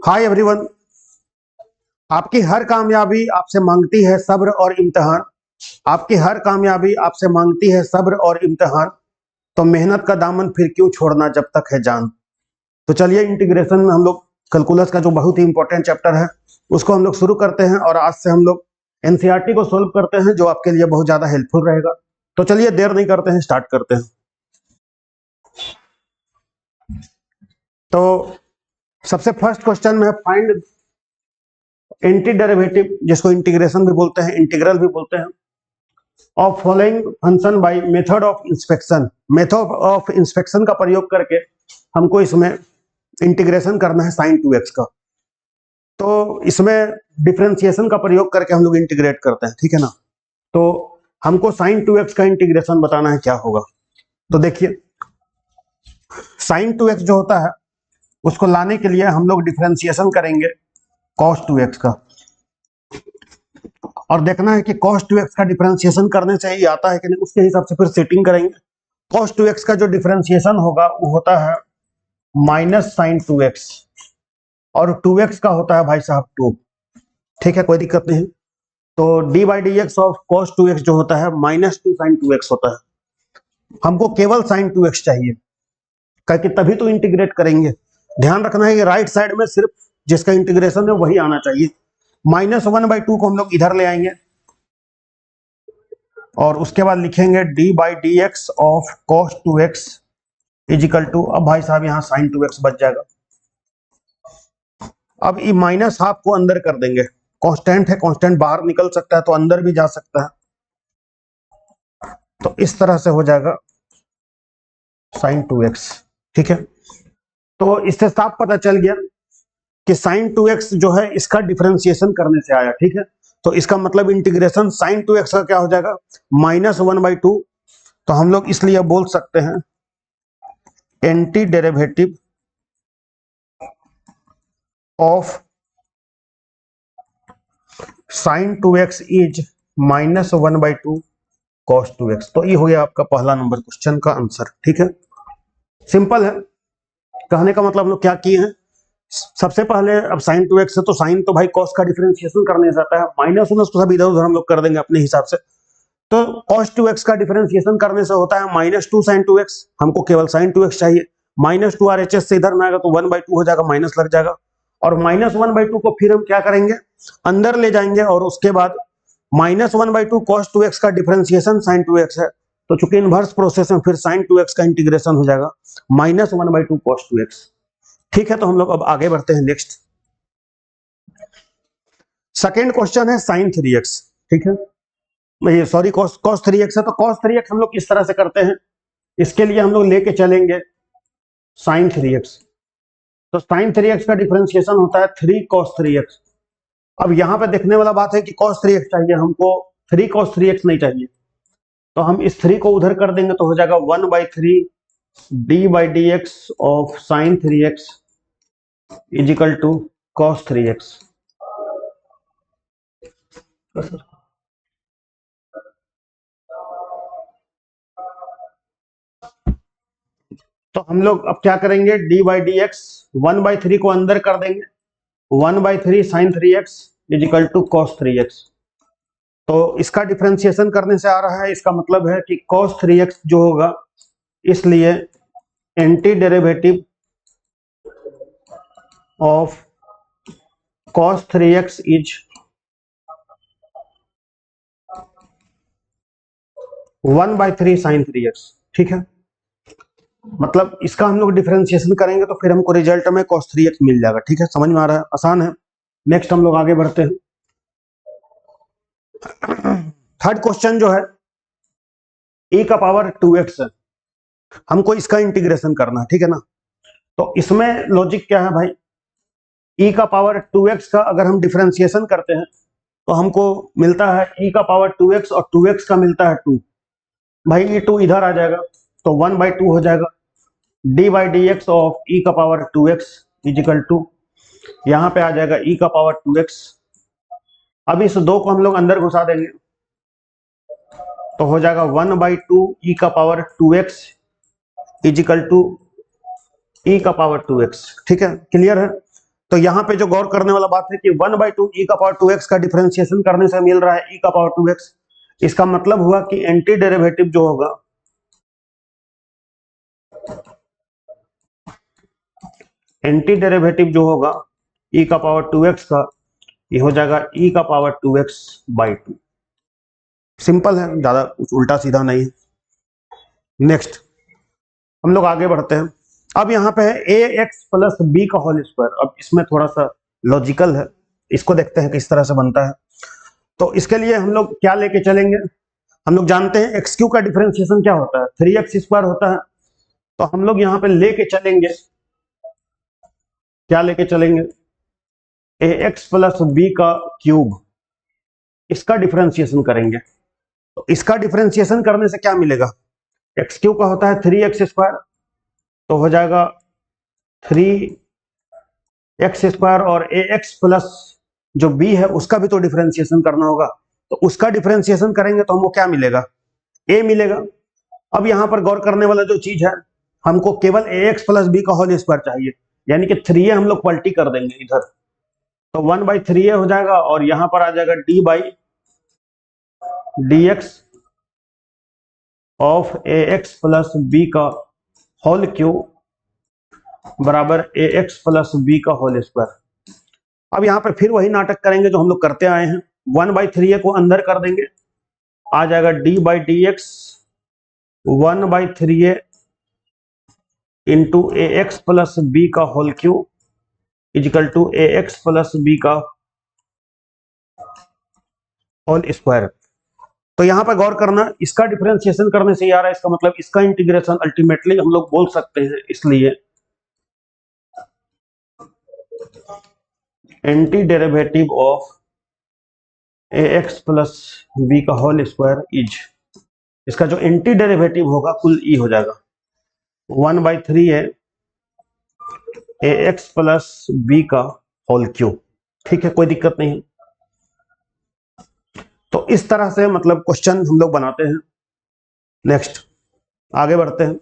Hi everyone. आपकी हर कामयाबी आपसे मांगती है सब्र और इम्तिहान। आपकी हर कामयाबी आपसे मांगती है सब्र और इम्तिहान। तो मेहनत का दामन फिर क्यों छोड़ना जब तक है जान। तो चलिए इंटीग्रेशन में हम लोग कैलकुलस का जो बहुत ही इंपॉर्टेंट चैप्टर है उसको हम लोग शुरू करते हैं और आज से हम लोग एनसीईआरटी को सोल्व करते हैं जो आपके लिए बहुत ज्यादा हेल्पफुल रहेगा। तो चलिए देर नहीं करते हैं, स्टार्ट करते हैं। तो सबसे फर्स्ट क्वेश्चन में फाइंड एंटी डेरिवेटिव, जिसको इंटीग्रेशन भी बोलते हैं, इंटीग्रल भी बोलते हैं, of following function by method of inspection. Method of inspection का प्रयोग करके हमको इसमें इंटीग्रेशन करना है साइन 2x का। तो इसमें डिफरेंशिएशन का प्रयोग करके हम लोग इंटीग्रेट करते हैं, ठीक है ना। तो हमको साइन 2x का इंटीग्रेशन बताना है क्या होगा। तो देखिए साइन 2x जो होता है उसको लाने के लिए हम लोग डिफरेंशिएशन करेंगे cos 2x का, और देखना है कि cos 2x का डिफरेंशिएशन करने से ही आता है कि नहीं, उसके हिसाब से फिर सेटिंग करेंगे। cos 2x का जो डिफरेंशिएशन होगा वो होता है माइनस साइन 2x, और 2x का होता है भाई साहब 2। ठीक है, कोई दिक्कत नहीं। तो D by d x of cos 2x जो होता है माइनस 2 साइन 2x होता है। हमको केवल साइन 2x चाहिए, क्योंकि तभी तो इंटीग्रेट करेंगे। ध्यान रखना है कि राइट साइड में सिर्फ जिसका इंटीग्रेशन है वही आना चाहिए। -1/2 को हम लोग इधर ले आएंगे और उसके बाद लिखेंगे d by d x of cos 2x is equal to, अब भाई साहब यहाँ साइन 2x बच जाएगा। अब ये माइनस हाफ को अंदर कर देंगे, कांस्टेंट है, कांस्टेंट बाहर निकल सकता है तो अंदर भी जा सकता है। तो इस तरह से हो जाएगा साइन 2x। ठीक है, तो इससे साफ पता चल गया कि साइन 2x जो है इसका डिफरेंशिएशन करने से आया। ठीक है, तो इसका मतलब इंटीग्रेशन साइन 2x का क्या हो जाएगा, -1/2। तो हम लोग इसलिए बोल सकते हैं anti derivative of sine 2x is -1/2 cos 2x। तो ये हो गया आपका पहला नंबर क्वेश्चन का आंसर। ठीक है, सिंपल है। कहने का मतलब हम लोग क्या किए हैं, सबसे पहले अब साइन 2x है तो साइन तो भाई cos का डिफरेंशिएशन करने से आता है, माइनस उसको सब इधर उधर हम लोग कर देंगे अपने हिसाब से। तो cos 2x का डिफरेंशिएशन करने से होता है -2 sin 2x। हमको केवल sin 2x चाहिए। -2 RHS से इधर में आएगा तो 1/2 हो जाएगा, माइनस लग जाएगा। और -1/2 को फिर हम क्या करेंगे, अंदर ले जाएंगे, और उसके बाद -1/2 cos 2x का डिफरेंशिएशन sin 2x है, तो चूंकि इनवर्स प्रोसेस में फिर sin 2x का इंटीग्रेशन हो जाएगा -1/2 cos 2x। ठीक है, तो हम लोग अब आगे बढ़ते हैं नेक्स्ट। सेकेंड क्वेश्चन है sin 3x। ठीक है, ये सॉरी cos 3x है। तो cos 3x हम लोग किस तरह से करते हैं, इसके लिए हम लोग लेके चलेंगे sin 3x। तो sin 3x का डिफरेंशिएशन होता है 3 cos 3x। अब यहाँ पे देखने वाला बात है कि cos 3x चाहिए हमको, 3 cos 3x नहीं चाहिए। तो हम इस 3 को उधर कर देंगे तो हो जाएगा 1/3 d by d x of sine 3x is equal to cos 3x। तो हम लोग अब क्या करेंगे, डी बाई डी एक्स 1/3 को अंदर कर देंगे, 1/3 sine 3x is equal to cos 3x। तो इसका डिफरेंशिएशन करने से आ रहा है, इसका मतलब है कि cos 3x जो होगा, इसलिए anti derivative of cos 3x is 1/3 sine 3x। ठीक है, मतलब इसका हम लोग डिफरेंशिएशन करेंगे तो फिर हमको रिजल्ट में cos 3x मिल जाएगा। ठीक है, समझ में आ रहा है, आसान है। नेक्स्ट हम लोग आगे बढ़ते हैं। थर्ड क्वेश्चन जो है e का पावर 2x है, हमको इसका इंटीग्रेशन करना है। ठीक है ना, तो इसमें लॉजिक क्या है भाई, e का पावर 2x का अगर हम डिफरेंशिएशन करते हैं तो हमको मिलता है e का पावर 2x, और 2x का मिलता है 2। भाई ये 2 इधर आ जाएगा तो 1/2 हो जाएगा, D by d x of e का पावर 2x इजिकल टू, यहाँ पे आ जाएगा e का पावर 2x। अब इस 2 को हम लोग अंदर घुसा देंगे तो हो जाएगा 1/2 e का power 2x is equal to e का पावर 2x। ठीक है, क्लियर है। तो यहाँ पे जो गौर करने वाला बात है कि 1/2 e का पावर 2x का डिफरेंशिएशन करने से मिल रहा है e का पावर 2x। इसका मतलब हुआ कि एंटी डेरिवेटिव जो होगा, एंटी डेरिवेटिव जो होगा e का पावर 2x का, ये हो जाएगा e का पावर 2x/2। सिंपल है, ज्यादा कुछ उल्टा सीधा नहीं है। नेक्स्ट हम लोग आगे बढ़ते हैं। अब यहाँ पे है ax प्लस बी का होल स्क्वायर। अब इसमें थोड़ा सा लॉजिकल है, इसको देखते हैं किस तरह से बनता है। तो इसके लिए हम लोग क्या लेके चलेंगे, हम लोग जानते हैं एक्स क्यू का डिफरेंशिएशन क्या होता है, 3x² होता है। तो हम लोग यहाँ पे लेके चलेंगे, क्या लेके चलेंगे, ax प्लस बी का क्यूब, इसका डिफरेंशिएशन करेंगे। तो इसका डिफरेंशिएशन करने से क्या मिलेगा, एक्स क्यू का होता है 3x², तो हो जाएगा 3x² और ax प्लस जो b है उसका भी तो डिफरेंशिएशन करना होगा। तो उसका डिफरेंशिएशन करेंगे तो हमको क्या मिलेगा, a मिलेगा। अब यहां पर गौर करने वाला जो चीज है, हमको केवल ax प्लस बी का होल स्क्वायर चाहिए, यानी कि 3a हम लोग पलटी कर देंगे इधर, तो 1/3a हो जाएगा और यहां पर आ जाएगा d/dx of ax plus B का होल क्यूब बराबर ax प्लस बी का होल स्क्वायर। अब यहां पे फिर वही नाटक करेंगे जो हम लोग करते आए हैं, 1/3a को अंदर कर देंगे, आ जाएगा d/dx 1/3a into ax plus B का whole cube equal to ax plus B का होल स्क्वायर। तो यहां पर गौर करना, इसका डिफरेंशिएशन करने से ही आ रहा है, इसका मतलब इसका इंटीग्रेशन अल्टीमेटली हम लोग बोल सकते हैं, इसलिए anti derivative of ax plus B का होल स्क्वायर इज, इसका जो एंटी डेरिवेटिव होगा कुल ई हो जाएगा 1/3a ax प्लस बी का होल क्यूब। ठीक है, कोई दिक्कत नहीं है। तो इस तरह से मतलब क्वेश्चन हम लोग बनाते हैं। नेक्स्ट आगे बढ़ते हैं।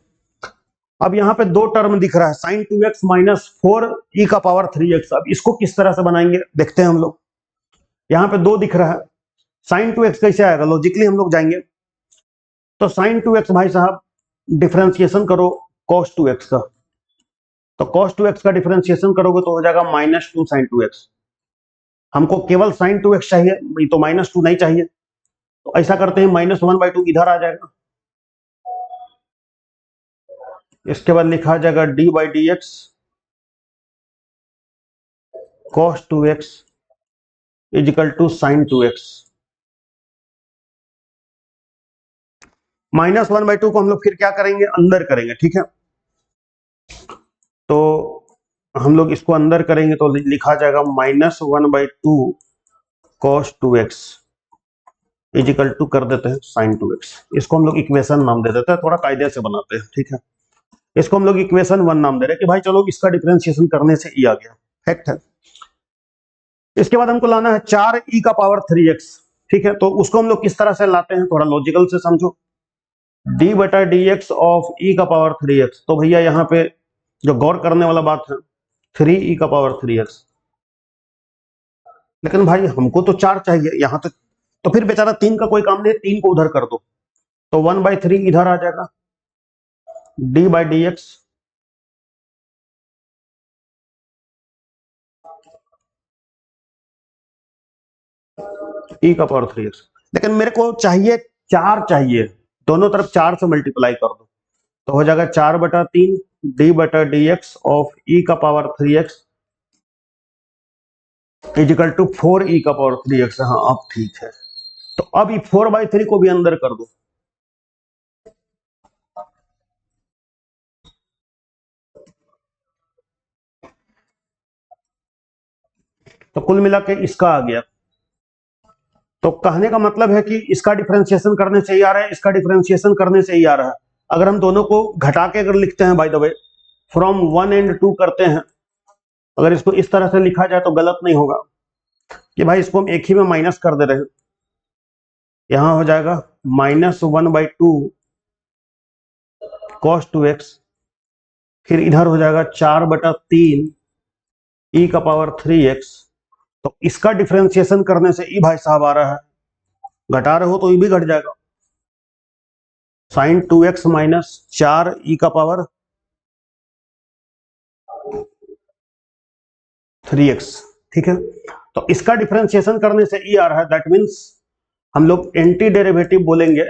अब यहाँ पे दो टर्म दिख रहा है, sin 2x माइनस 4e का पावर 3x। अब इसको किस तरह से बनाएंगे देखते हैं हम लोग। यहाँ पे दो दिख रहा है, sin 2x कैसे आएगा, लॉजिकली हम लोग जाएंगे। तो sin 2x भाई साहब डिफरेंशिएशन करो cos 2x का, तो cos 2x का डिफरेंशिएशन करोगे तो हो जाएगा -2 sin 2x। हमको केवल sin 2x चाहिए, तो -2 नहीं चाहिए, तो ऐसा करते हैं -1/2 इधर आ जाएगा, इसके बाद लिखा जाएगा d/dx cos 2x is equal to sin 2x। -1/2 को हम लोग फिर क्या करेंगे, अंदर करेंगे। ठीक है, तो हम लोग इसको अंदर करेंगे तो लिखा जाएगा -1/2 cos 2x इजिकल टू कर देते हैं sin 2x। इसको हम लोग इक्वेशन नाम दे देते हैं, थोड़ा कायदे से बनाते हैं। ठीक है, इसको हम लोग इक्वेशन 1 नाम दे रहे हैं कि भाई चलो इसका डिफरेंशिएशन करने से ई आ गया, फैक्ट है। इसके बाद हमको लाना है 4e का पावर 3x। ठीक है, तो उसको हम लोग किस तरह से लाते हैं, थोड़ा लॉजिकल से समझो। d/dx ऑफ e का पावर 3x, तो भैया यहाँ पे जो गौर करने वाला बात है 3e का पावर 3x, लेकिन भाई हमको तो 4 चाहिए यहाँ तक, तो फिर बेचारा 3 का कोई काम नहीं, 3 को उधर कर दो, तो 1/3 इधर आ जाएगा, d/dx e का पावर 3x। लेकिन मेरे को चाहिए 4 चाहिए, दोनों तरफ 4 से मल्टीप्लाई कर दो, तो हो जाएगा 4/3 d/dx ऑफ e का power 3x is equal to 4e का पावर 3x। हाँ अब ठीक है, तो अब ये 4/3 को भी अंदर कर दो, तो कुल मिला के इसका आ गया। तो कहने का मतलब है कि इसका डिफरेंशिएशन करने से ही आ रहा है, इसका डिफरेंशिएशन करने से ही आ रहा है। अगर हम दोनों को घटा के अगर लिखते हैं, by the way from 1 and 2 करते हैं, अगर इसको इस तरह से लिखा जाए तो गलत नहीं होगा कि भाई इसको हम एक ही में माइनस कर दे रहे हैं। यहां हो जाएगा -1/2 cos 2x, फिर इधर हो जाएगा 4/3 ई का पावर 3x, तो इसका डिफरेंशिएशन करने से ई भाई साहब आ रहा है, घटा रहे हो तो ई भी घट जाएगा, साइन 2x माइनस 4 ई का पावर 3x। ठीक है, तो इसका डिफरेंशिएशन करने से ई आ रहा है, दैट मीन्स हम लोग एंटी डेरिवेटिव बोलेंगे,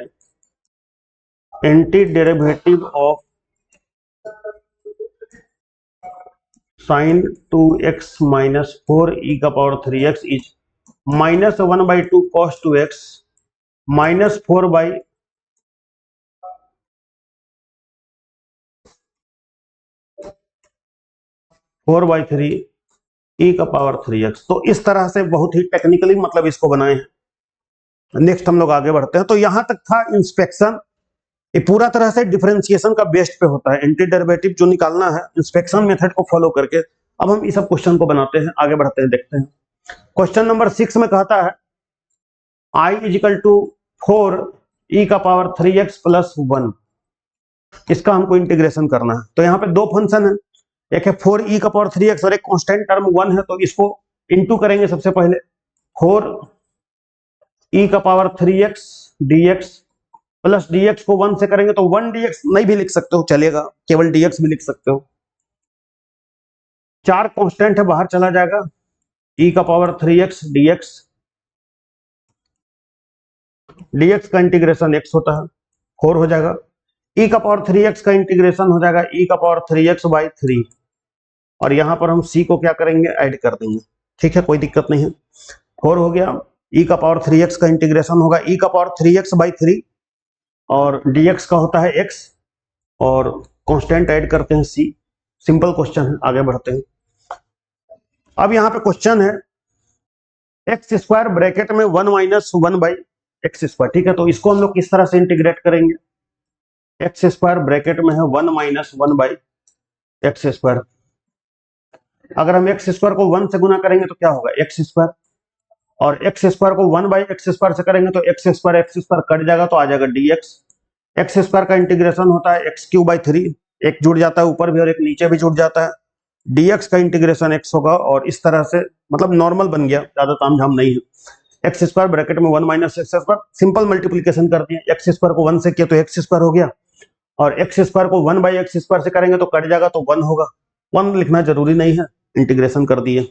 anti derivative of sine 2x minus 4 ई का power 3x is minus 1/2 cos 2x minus 4/3 ई का पावर 3x। तो इस तरह से बहुत ही टेक्निकली मतलब इसको बनाए हैं। नेक्स्ट हम लोग आगे बढ़ते हैं। तो यहां तक था इंस्पेक्शन, ये पूरा तरह से डिफरेंशिएशन का बेस्ड पे होता है, एंटी डेरिवेटिव जो निकालना है इंस्पेक्शन मेथड को फॉलो करके। अब हम इस सब क्वेश्चन को बनाते हैं, आगे बढ़ते हैं, देखते हैं। क्वेश्चन नंबर 6 में कहता है i इजिकल टू 4 ई का पावर 3x प्लस 1, इसका हमको इंटीग्रेशन करना है। तो यहाँ पे दो फंक्शन है, एक है 4 ई का पावर 3x और एक कांस्टेंट टर्म 1 है, तो इसको इंटू करेंगे। सबसे पहले 4 ई का power 3x dx plus dx को 1 से करेंगे तो 1 dx नहीं भी लिख सकते हो, चलेगा, केवल dx भी लिख सकते हो। 4 कांस्टेंट है, बाहर चला जाएगा, e का पावर 3x dx का इंटीग्रेशन x होता है, 4 हो जाएगा। e का पावर 3x का इंटीग्रेशन हो जाएगा e का पावर 3x/3, और यहां पर हम c को क्या करेंगे, ऐड कर देंगे। ठीक है, कोई दिक्कत नहीं है, 4 हो गया। e का पावर 3x का इंटीग्रेशन होगा e का पावर 3x/3 और dx का होता है x, और कांस्टेंट ऐड करते हैं c। सिंपल क्वेश्चन है, आगे बढ़ते हैं। अब यहाँ पे क्वेश्चन है एक्स स्क्वायर ब्रैकेट में 1 माइनस 1/x²। ठीक है, तो इसको हम लोग किस तरह से इंटीग्रेट करेंगे, एक्स स्क्वायर ब्रैकेट में है 1 माइनस 1/x²। अगर हम एक्स स्क्वायर को 1 से गुना करेंगे तो क्या होगा, एक्स स्क्वायर, और एक्स स्क्वायर को 1/x² से करेंगे तो एक्स स्क्वायर कट जाएगा, तो आ जाएगा dx। एक्स स्क्वायर का इंटीग्रेशन होता है x³/3, एक जुड़ जाता है ऊपर भी और एक नीचे भी जुड़ जाता है, dx का इंटीग्रेशन x होगा। और इस तरह से मतलब नॉर्मल बन गया, ज्यादा तामझाम नहीं है। एक्स स्क्वायर ब्रैकेट में 1 माइनस x², सिंपल मल्टीप्लीकेशन कर दिए, एक्स स्क्वायर को 1 से किया तो एक्स स्क्वायर हो गया, और एक्स स्क्वायर को 1/x² से करेंगे तो कट जाएगा, तो 1 होगा। 1 लिखना जरूरी नहीं है, इंटीग्रेशन कर दिए।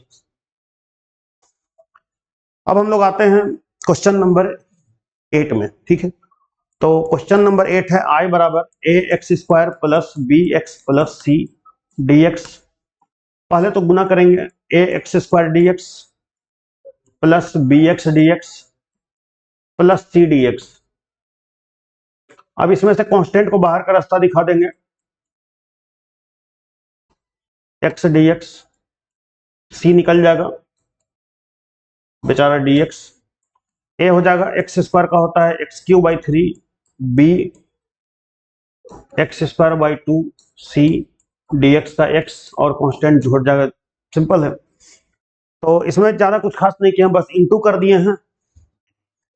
अब हम लोग आते हैं क्वेश्चन नंबर 8 में। ठीक है, तो क्वेश्चन नंबर 8 है i बराबर ax² plus bx plus c dx। पहले तो गुना करेंगे, ax² dx plus bx dx plus c dx। अब इसमें से कांस्टेंट को बाहर का रास्ता दिखा देंगे, x dx, c निकल जाएगा, बेचारा dx। a हो जाएगा x² का होता है x³/3 b x²/2 c dx का x, और कांस्टेंट जोड़ जाएगा। सिंपल है, तो इसमें ज्यादा कुछ खास नहीं किया, बस इंटू कर दिए हैं।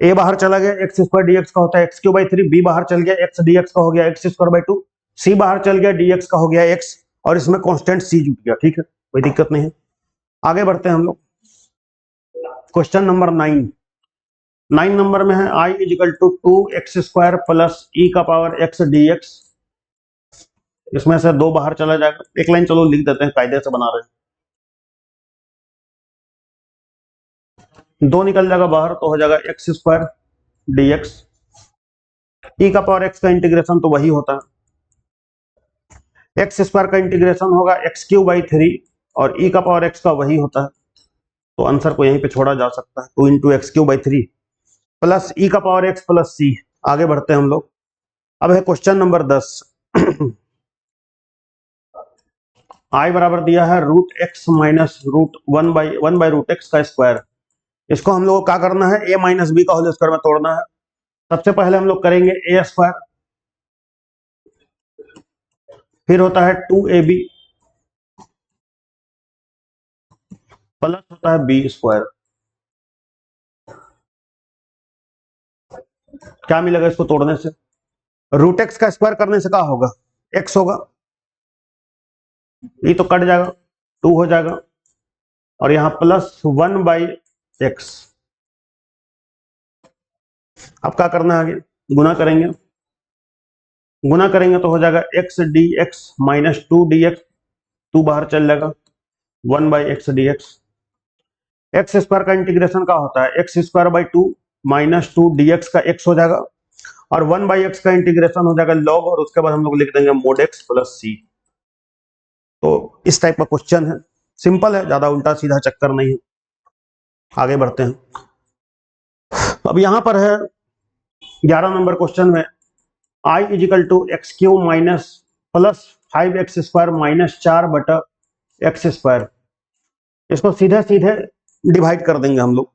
a बाहर चला गया, x² dx का होता है x³/3, b बाहर चल गया, x dx का हो गया x²/2, c बाहर चल गया, dx का हो गया x, और इसमें कांस्टेंट c जुट गया। ठीक है, कोई दिक्कत नहीं है, आगे बढ़ते हैं हम लोग। क्वेश्चन नंबर 9 नंबर में है i is equal to 2x² plus e का पावर x dx। इसमें से 2 बाहर चला जाएगा, एक लाइन चलो लिख देते हैं, कायदे से बना रहे हैं। 2 निकल जाएगा बाहर, तो हो जाएगा x² dx। e का पावर x का इंटीग्रेशन तो वही होता है, x² का इंटीग्रेशन होगा x³/3, और e का पावर x का वही होता है, तो आंसर को यहीं पे छोड़ा जा सकता है, 2 × x³ प्लस e का पावर x प्लस c। आगे बढ़ते हैं हम लोग। अब है क्वेश्चन नंबर 10 i बराबर दिया है √x माइनस √1/√x का स्क्वायर। इसको हम लोग को क्या करना है, a माइनस बी का होल स्क्वायर में तोड़ना है। सबसे पहले हम लोग करेंगे a², फिर होता है 2ab प्लस होता है b²। क्या मिलेगा इसको तोड़ने से, √x का स्क्वायर करने से क्या होगा, x होगा, ये तो कट जाएगा, 2 हो जाएगा, और यहाँ प्लस 1/x। अब क्या करना है आगे, गुना करेंगे। गुना करेंगे तो हो जाएगा x dx माइनस 2 dx, 2 बाहर चल जाएगा, 1/x dx। एक्स स्क्वायर का इंटीग्रेशन का होता है x square by 2 minus 2 dx का x हो जाएगा, और 1/x का इंटीग्रेशन हो जाएगा log, और उसके बाद हम लोग लिख देंगे mod x प्लस c। तो इस टाइप का क्वेश्चन है, सिंपल है, ज्यादा उल्टा सीधा चक्कर नहीं है। आगे बढ़ते हैं। अब यहां पर है 11 नंबर क्वेश्चन में i is equal to x cube minus plus 5x square minus 4/x square. इसको सीधे सीधे डिवाइड कर देंगे हम लोग।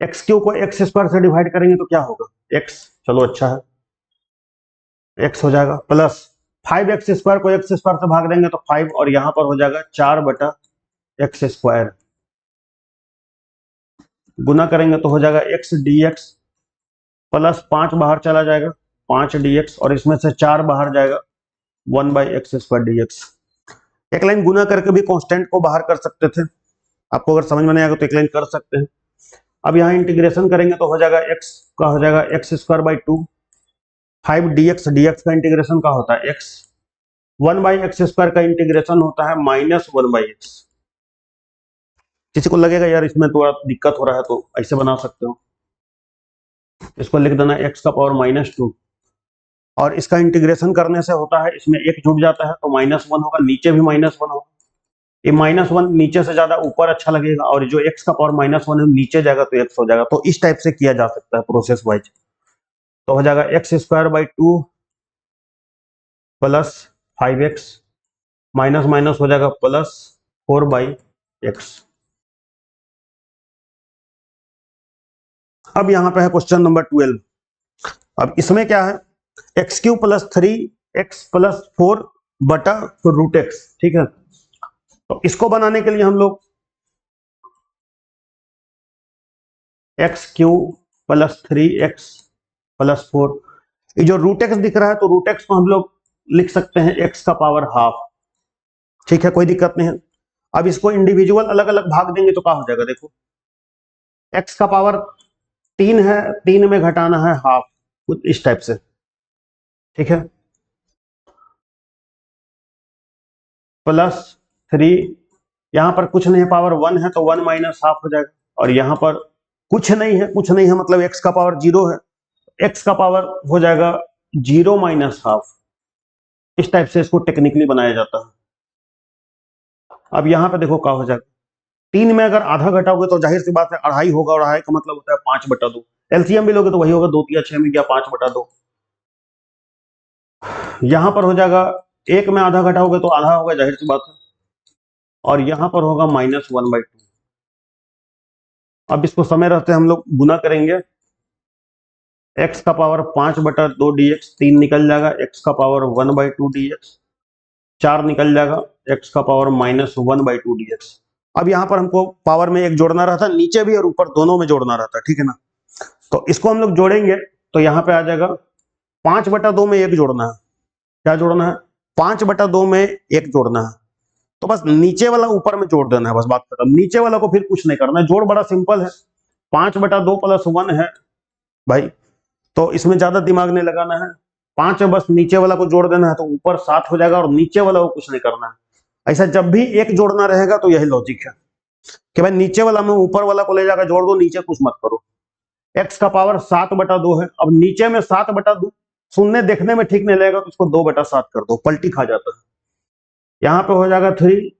एक्स क्यू को एक्स स्क्वायर से डिवाइड करेंगे तो क्या होगा, एक्स, चलो अच्छा है, एक्स हो जाएगा, प्लस 5x स्क्वायर को एक्स स्क्वायर से भाग देंगे तो 5, और यहां पर हो जाएगा 4/x स्क्वायर। गुना करेंगे तो हो जाएगा x dx प्लस 5 बाहर चला जाएगा, 5 dx, और इसमें से 4 बाहर जाएगा, 1/x स्क्वायर dx। एक लाइन गुना करके भी कांस्टेंट को बाहर कर सकते थे, आपको अगर समझ में नहीं आएगा तो एक लाइन कर सकते हैं। अब यहाँ इंटीग्रेशन करेंगे तो हो जाएगा x का हो जाएगा x square by 2, 5 dx, dx का इंटीग्रेशन का होता है x, 1/x स्क्वायर का इंटीग्रेशन होता है माइनस 1/x। किसी को लगेगा यार इसमें थोड़ा दिक्कत हो रहा है तो ऐसे बना सकते हो, इसको लिख देना x का पावर -2, और इसका इंटीग्रेशन करने से होता है इसमें एक जुड़ जाता है तो -1 होगा, नीचे भी -1 होगा। ये -1 नीचे से ज्यादा ऊपर अच्छा लगेगा, और जो x का पावर -1 है नीचे जाएगा तो x हो जाएगा। तो इस टाइप से किया जा सकता है प्रोसेस वाइज। तो हो जाएगा x square by 2 plus 5x minus minus हो जाएगा प्लस 4/x। अब यहां पे है क्वेश्चन नंबर 12। अब इसमें क्या है, x Q plus 3x plus 4/√x, ठीक है। तो इसको बनाने के लिए हम लोग x Q plus 3x plus 4, ये जो √x दिख रहा है तो √x को हम लोग लिख सकते हैं x का पावर हाफ, ठीक है, कोई दिक्कत नहीं है। अब इसको इंडिविजुअल अलग अलग भाग देंगे तो क्या हो जाएगा, देखो x का पावर 3 है, 3 में घटाना है हाफ, कुछ इस टाइप से, ठीक है, प्लस 3, यहां पर कुछ नहीं है, पावर 1 है तो 1 माइनस हाफ हो जाएगा, और यहां पर कुछ नहीं है, कुछ नहीं है मतलब x का पावर 0 है, x का पावर हो जाएगा 0 माइनस हाफ। इस टाइप से इसको टेक्निकली बनाया जाता है। अब यहां पे देखो क्या हो जाएगा, 3 में अगर आधा घटाओगे तो जाहिर सी बात है अढ़ाई होगा, और अढ़ाई का मतलब होता है 5/2। एलसीएम भी लोगे तो वही होगा, 2 या 6 में गया 5/2। यहां पर हो जाएगा 1 में आधा घटाओगे तो आधा होगा, जाहिर सी बात है, और यहां पर होगा -1/2। अब इसको समय रहते हम लोग गुना करेंगे, x का पावर 5/2 dx, 3 निकल जाएगा, x का पावर 1/2 dx, 4 निकल जाएगा, x का पावर -1/2 dx। अब यहाँ पर हमको पावर में एक जोड़ना रहता है, नीचे भी और ऊपर दोनों में जोड़ना रहता है, ठीक है ना। तो इसको हम लोग जोड़ेंगे तो यहाँ पे आ जाएगा 5/2 में 1 जोड़ना है, क्या जोड़ना है, 5/2 में 1 जोड़ना है। तो बस नीचे वाला ऊपर में जोड़ देना है, बस बात खत्म। नीचे वाला को फिर कुछ नहीं करना है, जोड़ बड़ा सिंपल है, 5/2 प्लस 1 है भाई, तो इसमें ज्यादा दिमाग नहीं लगाना है, 5 बस नीचे वाला को जोड़ देना है तो ऊपर 7 हो जाएगा, और नीचे वाला को कुछ नहीं करना है। ऐसा जब भी एक जोड़ना रहेगा तो यही लॉजिक है कि भाई नीचे वाला में ऊपर वाला को ले जाकर जोड़ दो, नीचे कुछ मत करो। x का पावर 7/2 है, अब नीचे में 7/2 सुनने देखने में ठीक नहीं लगेगा तो इसको 2/7 कर दो, पलटी खा जाता है। यहां पे हो जाएगा 3,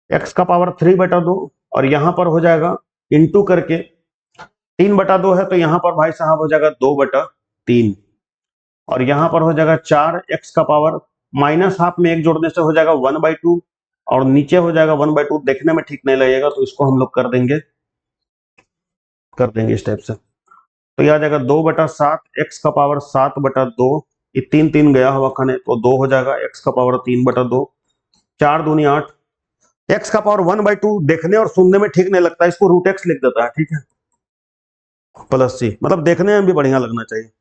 x का पावर 3/2, और यहां पर हो जाएगा इंटू करके 3/2 है तो यहां पर भाई साहब हो जाएगा 2/3, और यहां पर हो जाएगा 4, x का पावर माइनस हाफ में 1 जोड़ने से हो जाएगा 1/2, और नीचे हो जाएगा 1/2, देखने में ठीक नहीं लगेगा तो इसको हम लोग कर देंगे इस टाइप से। तो यह आ जाएगा 2/7, x का पावर 7/2, ये 3 3 गया हुआ खाने तो 2 हो जाएगा, x का पावर 3/2, 4 दूनी 8, x का पावर 1/2 देखने और सुनने में ठीक नहीं लगता, इसको √x लिख देता है, ठीक है, प्लस c, मतलब देखने में भी बढ़िया लगना चाहिए।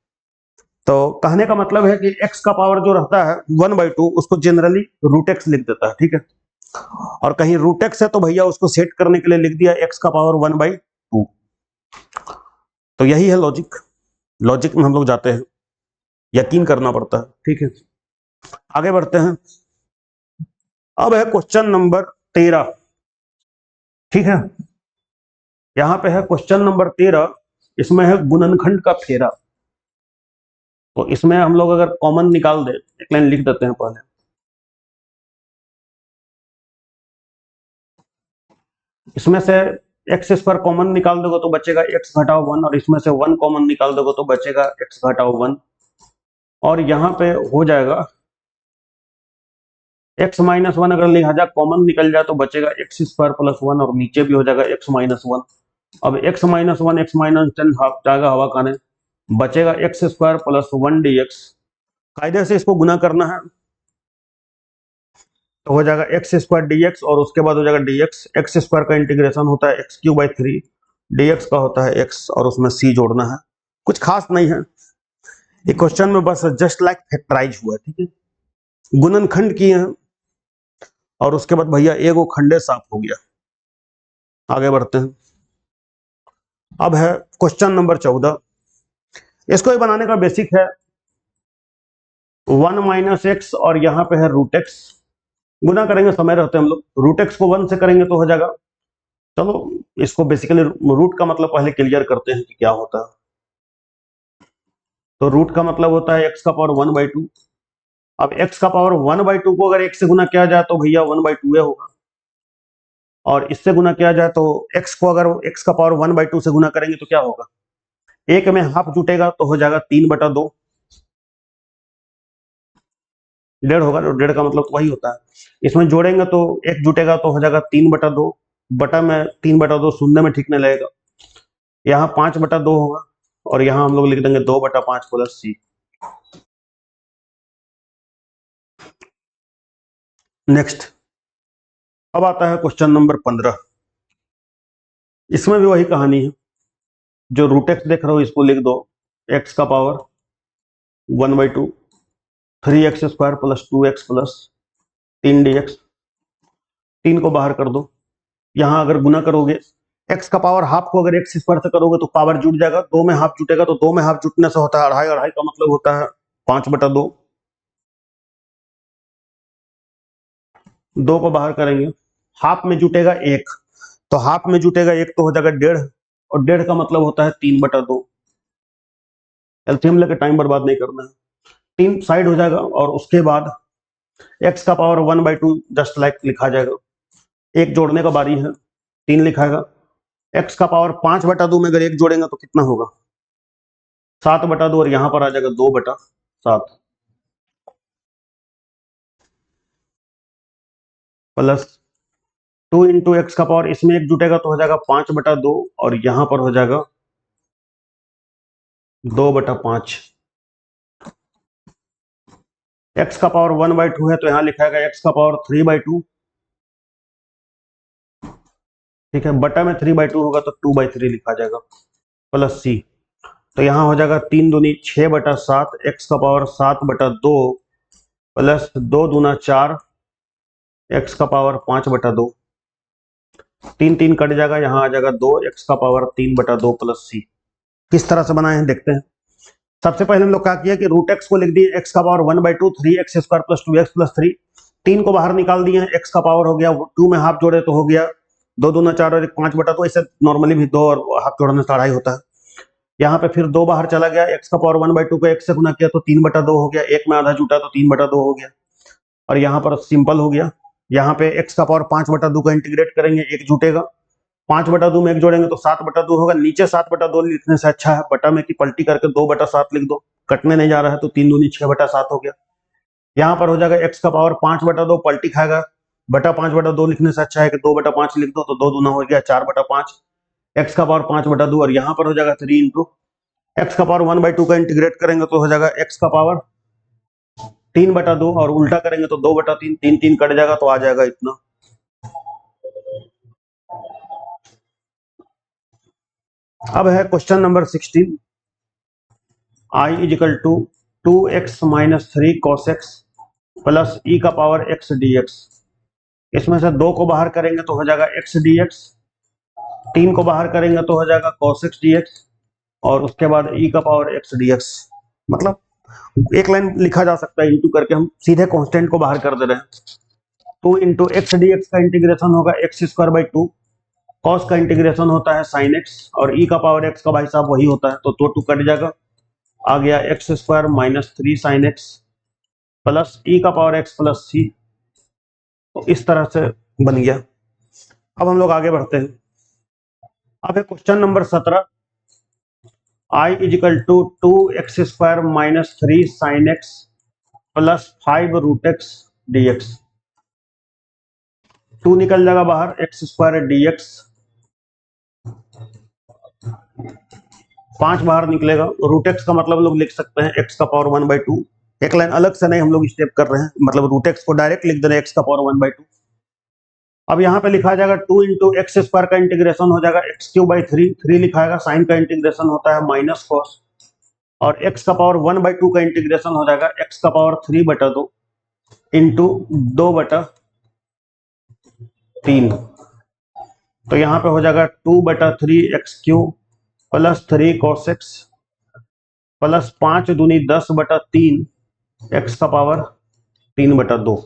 तो कहने का मतलब है कि x का पावर जो रहता है 1/2 उसको जनरली √x लिख देता है, ठीक है। और कहीं रूट एक्स है तो भैया उसको सेट करने के लिए लिख दिया एक्स का पावर 1/2। तो यही है लॉजिक। लॉजिक में हम लोग जाते हैं, यकीन करना पड़ता है। ठीक है, आगे बढ़ते हैं। अब है क्वेश्चन नंबर 13। ठीक है, यहां पे है क्वेश्चन नंबर 13। इसमें है गुणनखंड का फेरा। तो इसमें हम लोग अगर कॉमन निकाल दे, एक लाइन लिख देते हैं पहले। इसमें से एक्स स्क्वायर कॉमन निकाल दोगे तो बचेगा एक्स घटाओ 1, और इसमें से 1 कॉमन निकाल दोगे तो बचेगा एक्स घटाओ 1। और यहाँ पे हो जाएगा एक्स माइनस 1, अगर लिहाजा कॉमन निकल जाए तो बचेगा एक्स स्क्वायर प्लस 1, और नीचे भी हो जाएगा एक्स माइनस 1। अब एक्स माइनस 1 एक्स माइनस 10 जाएगा हवा खाने, बचेगा एक्स स्क्वायर प्लस 1 dx। कायदे से इसको गुना करना है तो हो जाएगा एक्स स्क्वायर dx, और उसके बाद हो जाएगा dx। एक्स स्क्वायर का इंटीग्रेशन होता है x³ 3, dx का होता है x, और उसमें c जोड़ना है। कुछ खास नहीं है ये क्वेश्चन में, बस जस्ट लाइक फैक्टराइज हुआ है। ठीक है, गुणनखंड किए हैं, और उसके बाद भैया एगो खंडे साफ हो गया। आगे बढ़ते हैं। अब है क्वेश्चन नंबर 14। इसको ही बनाने का बेसिक है 1 - x, और यहाँ पे है रूट एक्स। गुना करेंगे, समय रहते हम लोग रूट एक्स को 1 से करेंगे तो हो जाएगा। चलो इसको बेसिकली रूट का मतलब पहले क्लियर करते हैं कि क्या होता है। तो रूट का मतलब होता है एक्स का पावर 1/2। अब एक्स का पावर 1/2 को अगर 1 से गुना किया जाए तो भैया 1/2 होगा, और इससे गुना किया जाए तो एक्स को अगर एक्स का पावर 1/2 से गुना करेंगे तो क्या होगा, एक में हाफ जुटेगा तो हो जाएगा 3/2। डेढ़ होगा, तो डेढ़ का मतलब तो वही होता है। इसमें जोड़ेंगे तो एक जुटेगा तो हो जाएगा 3/2। बटा में 3/2 शून्य में ठीक नहीं लगेगा, यहाँ 5/2 होगा, और यहाँ हम लोग लिख देंगे 2/5 प्लस c। नेक्स्ट, अब आता है क्वेश्चन नंबर 15। इसमें भी वही कहानी है, जो रूट एक्स देख रहे हो इसको लिख दो एक्स का power 1/2, 3x² plus 2x plus 3 dx। 3 को बाहर कर दो, यहाँ अगर गुना करोगे x का पावर हाफ को अगर x स्क्वायर से करोगे तो पावर जुट जाएगा, 2 में हाफ जुटेगा, तो 2 में हाफ जुटने से होता है अढ़ाई, अढ़ाई का मतलब होता है 5/2। 2 को बाहर करेंगे, हाफ में जुटेगा 1, तो हाफ में जुटेगा 1 तो हो जाएगा 1.5, और 1.5 का मतलब होता है 3/2। एलसीएम लेके टाइम बर्बाद नहीं करना है, 3 साइड हो जाएगा, और उसके बाद x का पावर 1/2 जस्ट लाइक लिखा जाएगा। एक जोड़ने का बारी है, 3 लिखाएगा। x का पावर 5/2 में अगर एक जोड़ेंगे तो कितना होगा 7/2, और यहां पर आ जाएगा 2/7 प्लस 2 इंटू एक्स का पावर, इसमें एक जुटेगा तो हो जाएगा 5/2, और यहां पर हो जाएगा 2/5। एक्स का पावर 1/2 है तो यहां लिखाएगा एक्स का पावर 3/2। ठीक है, बटा में 3/2 होगा तो 2/3 लिखा जाएगा, प्लस सी। तो यहाँ हो जाएगा 3 दूनी 6/7, एक्स का पावर 7/2 प्लस 2 दूना 4, एक्स का पावर 5/2। 3 3 कट जाएगा, यहाँ आ जाएगा 2, एक्स का पावर 3/2 प्लस सी। किस तरह से बनाए हैं देखते हैं। सबसे पहले हम लोग क्या किया कि रूट एक्स को लिख दिए एक्स का power 1/2, 3x² plus 2x plus 3। 3 को बाहर निकाल दिए, एक्स का पावर हो गया 2 में हाफ जोड़े तो हो गया 2 दूना 4 और 1 5/2। ऐसे नॉर्मली भी 2 और हाफ जोड़ने से 2.5 होता है। यहाँ पे फिर 2 बाहर चला गया, एक्स का पावर 1/2 को 1 से गुना किया तो 3/2 हो गया, 1 में आधा जुटा तो 3/2 हो गया, और यहाँ पर सिंपल हो गया। यहाँ पे एक्स का पावर 5/2 का इंटीग्रेट करेंगे, एक जुटेगा, 5/2 में एक जोड़ेंगे तो 7/2 होगा। नीचे 7/2 लिखने से अच्छा है बटा में की पलटी करके 2/7 लिख दो, कटने नहीं जा रहा है, तो 3 दूनी 6/7 हो गया। यहाँ पर हो जाएगा एक्स का पावर 5/2 पलटी खाएगा, बटा 5/2 लिखने से अच्छा है कि 2/5 लिख दो, तो 2 दूना हो गया 4/5, एक्स का पावर 5/2, और यहाँ पर हो जाएगा 3 इंटू एक्स का पावर 1/2 का इंटीग्रेट करेंगे तो हो जाएगा एक्स का पावर 3/2, और उल्टा करेंगे तो 2/3, 3 3 कट जाएगा तो आ जाएगा इतना। अब है question number 16। I is equal to 2x - 3 cos x plus e का पावर x dx। इसमें से 2 को बाहर करेंगे तो हो जाएगा x dx, 3 को बाहर करेंगे तो हो जाएगा cos x dx, और उसके बाद e का पावर x dx। मतलब एक लाइन लिखा जा सकता है इंटू करके, हम सीधे कांस्टेंट को बाहर कर दे रहे हैं। 2 इंटू एक्स डी एक्स का इंटीग्रेशन होगा एक्स स्क्वायर बाई 2, कॉस का इंटीग्रेशन होता है साइन एक्स, और ई का पावर एक्स का भाई साहब वही होता है, तो 2 कट जाएगा, आ गया x square minus 3 sine x plus e का पावर एक्स प्लस सी। तो इस तरह से बन गया। अब हम लोग आगे बढ़ते हैं। अब है question number 17, I is equal to 2x square minus 3 sine x plus 5 root x d x. 2 निकल जाएगा बाहर, एक्स स्क्वायर डी एक्स, 5 बाहर निकलेगा, रूट एक्स का मतलब लोग लिख सकते हैं एक्स का पावर 1/2। एक लाइन अलग से नहीं हम लोग स्टेप कर रहे हैं, मतलब रूट एक्स को डायरेक्ट लिख दे रहे हैं एक्स का पावर 1/2। अब यहाँ पे लिखा जाएगा 2 इंटू एक्स स्क्वायर का इंटीग्रेशन हो जाएगा एक्स क्यूब बाई 3 लिखाएगा, साइन का इंटीग्रेशन होता है माइनस कॉस, और एक्स का पावर 1/2 का इंटीग्रेशन हो जाएगा एक्स का पावर 3/2 इंटू 2/3। तो यहाँ पे हो जाएगा 2/3 x cube plus 3 cos x plus 5 दूनी 10/3 एक्स का पावर 3/2।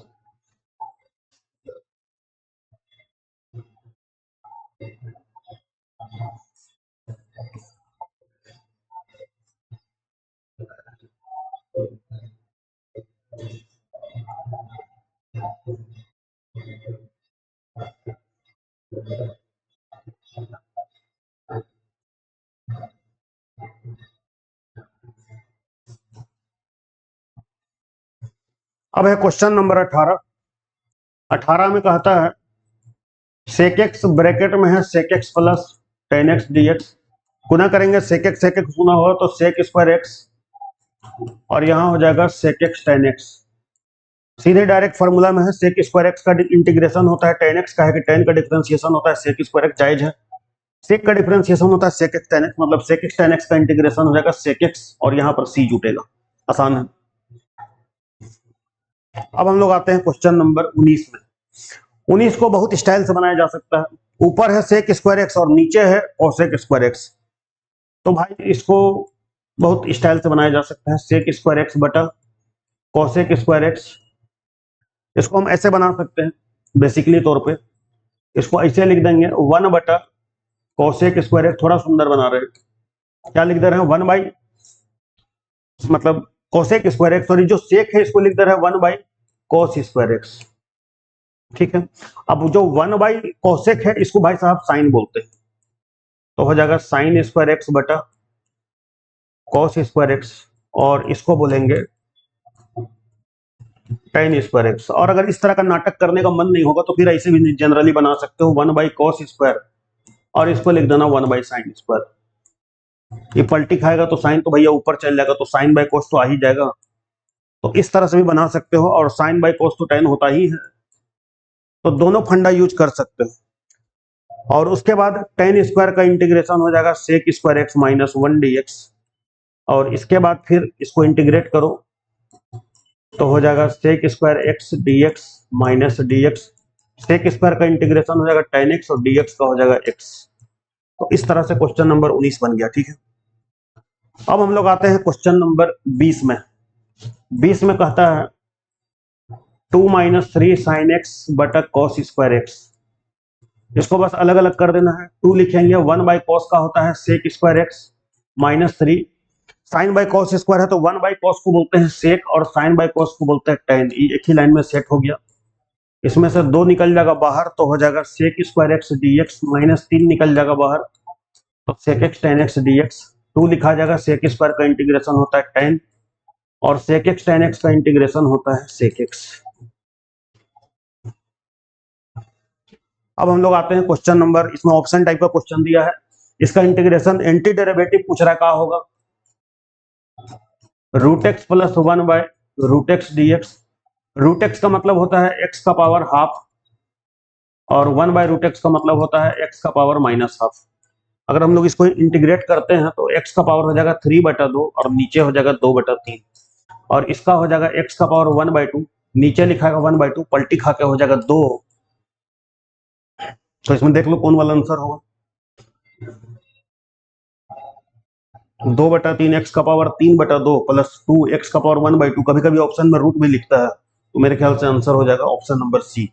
अब है क्वेश्चन नंबर 18। 18 में कहता है सेक एक्स ब्रैकेट में है sec x plus ten x d x, गुना करेंगे सेक एक्स गुना होगा तो सेक स्क्वायर एक्स, और यहाँ हो जाएगा सेक एक्स टेन एक्स। सीधे डायरेक्ट फॉर्मूला में है सेक स्क्वायर एक्स का इंटीग्रेशन होता है टेन एक्स का, है कि टेन का डिफरेंशिएशन होता है सेक स्क्वायर एक्स, जायज है। सेक का डिफरेंशिएशन होता है सेक एक्स टेन एक्स, मतलब सेक एक्स टेन एक्स का इंटीग्रेशन हो जाएगा सेक एक्स, और यहाँ पर सी जुटेगा, आसान है। अब हम लोग आते हैं क्वेश्चन नंबर 19 में। 19 को बहुत स्टाइल से बनाया जा सकता है। ऊपर है सेक स्क्वायर एक्स और नीचे है कोसेक स्क्वायर एक्स, तो भाई इसको बहुत स्टाइल से बनाया जा सकता है, सेक स्क्वायर एक्स बटा कोसेक स्क्वायर एक्स। इसको हम ऐसे बना सकते हैं बेसिकली तौर पे, इसको ऐसे लिख देंगे 1 बटा कोसेक स्क्वायर एक्स, थोड़ा सुंदर बना रहे हैं, क्या लिख दे रहे हैं 1 बाई, मतलब कोसेक स्क्वायर एक्स, और जो सेक है इसको लिख दे रहे हैं 1 बाई कोस स्क्वायर एक्स, ठीक है। अब जो 1 बाई कोसेक है इसको भाई साहब साइन बोलते हैं, तो हो जाएगा साइन स्क्वायर एक्स बटा कॉस स्क्वायर एक्स, और इसको बोलेंगे टेन स्क्वायर एक्स। और अगर इस तरह का नाटक करने का मन नहीं होगा तो फिर ऐसे भी जनरली बना सकते हो 1 बाई कॉस स्क्वायर, और इसको लिख देना 1 बाई साइन स्क्वायर। ये पलटी खाएगा तो साइन तो भैया ऊपर चल जाएगा, तो साइन बाई कोस तो आ ही जाएगा, तो इस तरह से भी बना सकते हो, और साइन बाई कोस तो टेन होता ही है, तो दोनों फंडा यूज कर सकते हो। और उसके बाद टेन स्क्वायर का इंटीग्रेशन हो जाएगा sec square x minus 1 d x, और इसके बाद फिर इसको इंटीग्रेट करो तो हो जाएगा sec square x d x minus d x, sec square का इंटीग्रेशन हो जाएगा टेन एक्स और डी एक्स का हो जाएगा एक्स। तो इस तरह से क्वेश्चन नंबर 19 बन गया, ठीक है। अब हम लोग आते हैं क्वेश्चन नंबर 20 में। 20 में कहता है 2 माइनस 3 साइन एक्स बटा कॉस स्क्वायर एक्स। इसको बस अलग अलग कर देना है, 2 लिखेंगे 1 बाई कॉस का होता है sec square x minus 3, sine by cos square है तो 1 बाई कॉस को बोलते हैं सेक, और साइन बाई कॉस को बोलते हैं टेन, ये एक ही लाइन में सेट हो गया। इसमें से 2 निकल जाएगा बाहर तो हो जाएगा sec square x d x, minus 3 निकल जाएगा बाहर तो sec x tan x d x. 2 लिखा जाएगा सेक स्क्वायर का इंटीग्रेशन होता है टेन, और सेक एक्स टेन एक्स का इंटीग्रेशन होता है सेक एक्स। अब हम लोग आते हैं क्वेश्चन नंबर, इसमें ऑप्शन टाइप का क्वेश्चन दिया है, इसका इंटीग्रेशन एंटी डेरिवेटिव पूछ रहा है, क्या होगा root x plus 1 by root x d x. Root x का मतलब होता है एक्स का पावर हाफ, और 1 बाय रूट एक्स का मतलब होता है एक्स का पावर माइनस हाफ। अगर हम लोग इसको इंटीग्रेट करते हैं तो एक्स का पावर हो जाएगा 3/2 और नीचे हो जाएगा 2/3, और इसका हो जाएगा एक्स का पावर 1/2, नीचे लिखा है 1/2, पलटी खा के हो जाएगा 2, तो इसमें देख लो कौन वाला आंसर होगा। 2/3 x का पावर 3/2 प्लस 2 x का पावर 1/2। कभी कभी ऑप्शन में रूट भी लिखता है, तो मेरे ख्याल से आंसर हो जाएगा ऑप्शन नंबर सी।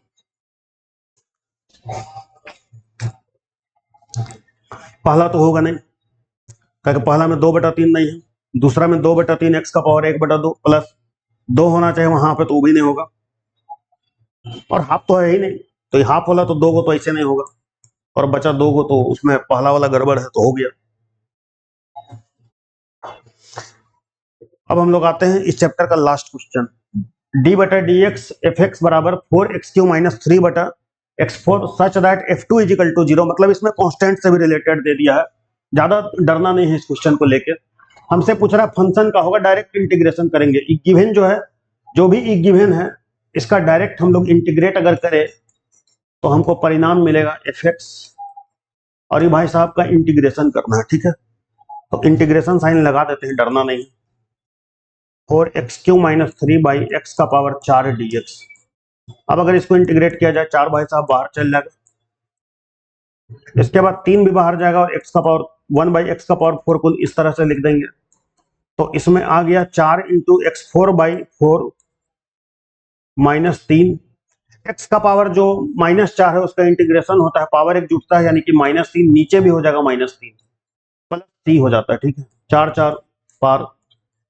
पहला तो होगा नहीं, क्योंकि पहला में 2/3 नहीं है, दूसरा में 2/3 x का पावर 1/2 प्लस 2 होना चाहिए वहां पे, तो वो भी नहीं होगा, और हाफ तो है ही नहीं, तो ये हाफ वाला तो 2 को तो ऐसे नहीं होगा, और बचा 2 को, तो उसमें पहला वाला गड़बड़ है, तो हो गया। अब हम लोग आते हैं इस चैप्टर का लास्ट क्वेश्चन। d/dx fx बराबर 4x³ minus 3/x4 such that f2 = 0। मतलब इसमें कांस्टेंट से भी रिलेटेड दे दिया है, ज्यादा डरना नहीं है इस क्वेश्चन को लेके। हमसे पूछ रहा है फंक्शन का होगा, डायरेक्ट इंटीग्रेशन करेंगे। गिवन जो है, जो भी गिवन है, इसका डायरेक्ट हम लोग इंटीग्रेट अगर करें तो हमको परिणाम मिलेगा fx, और ये भाई साहब का इंटीग्रेशन करना है, ठीक है। तो इंटीग्रेशन साइन लगा देते हैं, डरना नहीं। 4x³ माइनस 3/x का पावर 4 dx। अब अगर इसको इंटीग्रेट किया जाए, 4 भाई साहब बाहर चल जाएगा, इसके बाद 3 भी बाहर जाएगा, और x का पावर 1/x का पावर 4 को इस तरह से लिख देंगे। तो इसमें आ गया 4 × x4/4 माइनस 3। x का पावर जो -4 है उसका इंटीग्रेशन होता है, पावर एक जुटता है, यानी कि -3 नीचे भी हो जाएगा, -3 प्लस c हो जाता है, ठीक है। 4 4 पार,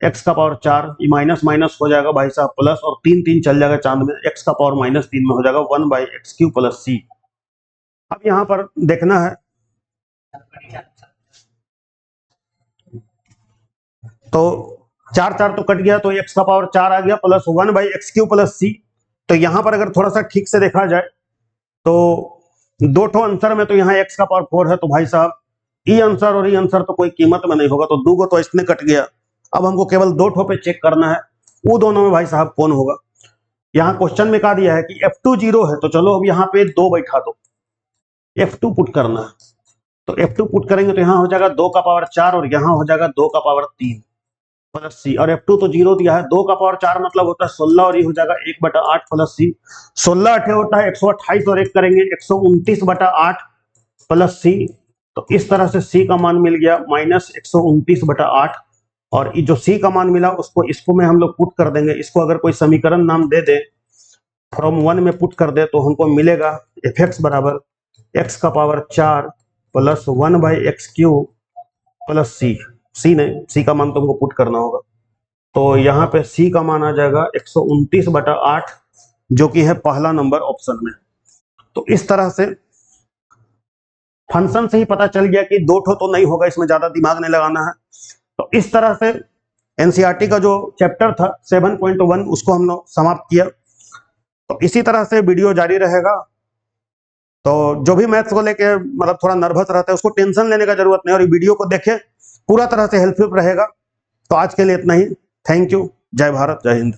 x का पावर 4, ये माइनस माइनस हो जाएगा भाई साहब प्लस, और 3 3 चल जाएगा चांद में, x का पावर -3 में हो जाएगा 1/x³ प्लस c। अब यहां पर देखना है, तो 4 4 तो कट गया, तो x का पावर 4 आ गया प्लस 1/x³ प्लस c। तो यहां पर अगर थोड़ा सा ठीक से देखा जाए, तो दो ठो आंसर में तो यहाँ x का पावर 4 है, तो भाई साहब ई आंसर और ई आंसर तो कोई कीमत में नहीं होगा, तो 2 को तो इसने कट गया। अब हमको केवल 2 ठो पे चेक करना है, वो दोनों में भाई साहब कौन होगा। यहाँ क्वेश्चन में कहा दिया है कि f2 0 है, तो चलो अब यहाँ पे 2 बैठा दो, f2 पुट करना है। तो f2 पुट करेंगे तो यहाँ हो जाएगा 2 का पावर 4, और यहाँ हो जाएगा 2 का पावर 3 प्लस c, और f2 तो 0 दिया है। 2 का पावर 4 मतलब होता है 16, और ये हो जाएगा 1/8 प्लस c। 16 8 होता है 128, और 1 करेंगे 129/8 प्लस c। तो इस तरह से c का मान मिल गया -129/8, और ये जो c का मान मिला उसको इसको में हम लोग पुट कर देंगे। इसको अगर कोई समीकरण नाम दे दे, फ्रॉम 1 में पुट कर दे, तो हमको मिलेगा fx बराबर x का power 4 plus 1/x³ plus c नहीं, c का मान तुमको पुट करना होगा। तो यहाँ पे c का मान आ जाएगा 129/8, जो कि है पहला नंबर ऑप्शन में। तो इस तरह से फंक्शन से ही पता चल गया कि 2 ठो तो नहीं होगा, इसमें ज्यादा दिमाग नहीं लगाना है। तो इस तरह से एनसीईआरटी का जो चैप्टर था 7.1 उसको हम लोग समाप्त किया। तो इसी तरह से वीडियो जारी रहेगा। तो जो भी मैथ्स को लेके मतलब थोड़ा नर्वस रहता है, उसको टेंशन लेने का जरूरत नहीं, और ये वीडियो को देखें, पूरा तरह से हेल्पफुल रहेगा। तो आज के लिए इतना ही। Thank you. जय भारत, जय हिंद।